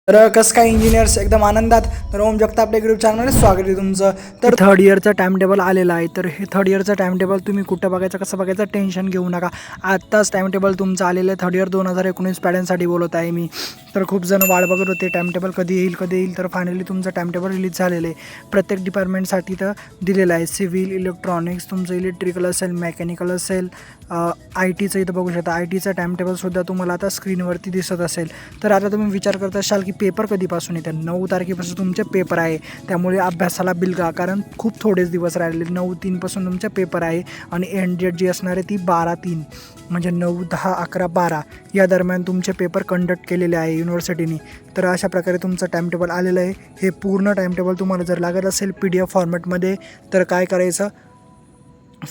तर कसं काय इंजिनियर्स एकदम आनंदात. तर ओम जगताप आपल्या ग्रुप चॅनलमध्ये स्वागत आहे तुमचं. तर थर्ड इयरचं टाइम टेबल आलेलं आहे. तर हे थर्ड इयरचं टाइम टेबल तुम्ही कुठं बघायचं कसं बघायचं टेन्शन घेऊ नका. आत्ताच टाइम टेबल तुमचं आलेलं आहे. थर्ड इयर 2019 पॅडनसाठी बोलत आहे मी. तर खूप जण वाट बघत होते टाइम टेबल कधी येईल. तर फायनली तुमचं टाइम टेबल रिलीज झालेलं आहे. प्रत्येक डिपार्टमेंटसाठी तर दिलेलं आहे. सिव्हिल, इलेक्ट्रॉनिक्स, तुमचं इलेक्ट्रिकल असेल, मेकॅनिकल असेल, आय टीचं इथं बघू शकता. आय टीचं टाइम टेबलसुद्धा तुम्हाला आता स्क्रीनवरती दिसत असेल. तर आता तुम्ही विचार करत असाल की पेपर कधीपासून येतात. 9 तारखेपासून तुमचे पेपर आहे. त्यामुळे अभ्यासाला बिलगा, कारण खूप थोडेच दिवस राहिले. 9/3 तुमचे पेपर आहे आणि एंड डेट जी असणार आहे ती 12/3 म्हणजे 9, 10, 11, 12 या दरम्यान तुमचे पेपर कंडक्ट केलेले आहे युनिव्हर्सिटीने. तर अशा प्रकारे तुमचं टाइम टेबल आलेलं आहे. हे पूर्ण टाइम टेबल तुम्हाला जर लागत असेल PDF फॉर्मॅटमध्ये तर काय करायचं,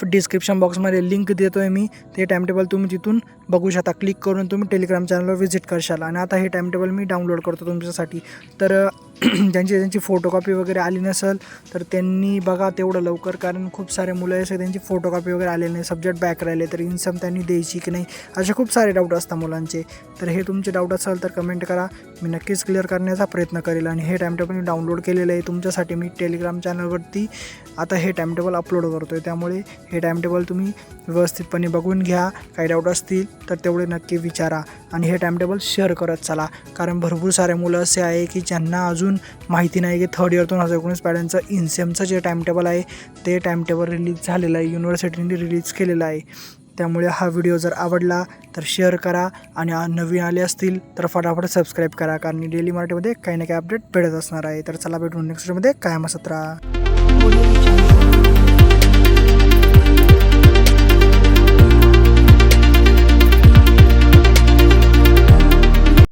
डिस्क्रिप्शन बॉक्समध्ये लिंक देतो आहे मी. ते टाइम टेबल तुम्ही तिथून बघू शकता. क्लिक करून तुम्ही टेलिग्राम चॅनलवर व्हिजिट करशाल. आणि आता हे टाइम टेबल मी डाउनलोड करतो तुमच्यासाठी. तर ज्यांची फोटोकॉपी वगैरे आली नसेल तर त्यांनी बघा तेवढं लवकर, कारण खूप सारे मुलं असे त्यांची फोटोकॉपी वगैरे आलेली नाही, सब्जेक्ट बॅक राहिले, तर इन्सम त्यांनी द्यायची की नाही, असे खूप सारे डाऊट असतात मुलांचे. तर हे तुमचे डाऊट असेल तर कमेंट करा, मी नक्कीच क्लिअर करण्याचा प्रयत्न करेल. आणि हे टाइम टेबल मी डाउनलोड केलेलं आहे तुमच्यासाठी. मी टेलिग्राम चॅनलवरती आता हे टाइम टेबल अपलोड करतो आहे. त्यामुळे हे टाइम टेबल तुम्ही व्यवस्थितपणे बघून घ्या. काही डाऊट असतील तर तेवढे नक्की विचारा आणि हे टाइम टेबल शेअर करत चला, कारण भरपूर सारे मुलं असे आहे की ज्यांना अजून माहिती नाही की थर्ड इयर 2019 पॅडनचं इन्सेमचं जे टाइम टेबल आहे ते टाइम टेबल रिलीज झालेलं आहे, युनिव्हर्सिटीने रिलीज केलेलं आहे. त्यामुळे हा व्हिडिओ जर आवडला तर शेअर करा आणि नवीन आले असतील तर फटाफट सबस्क्राईब करा, कारण डेली मराठीमध्ये काही ना काही अपडेट भेटत असणार आहे. तर चला भेटून नेक्स्ट व्हिडिओमध्ये. कायम असत राहा.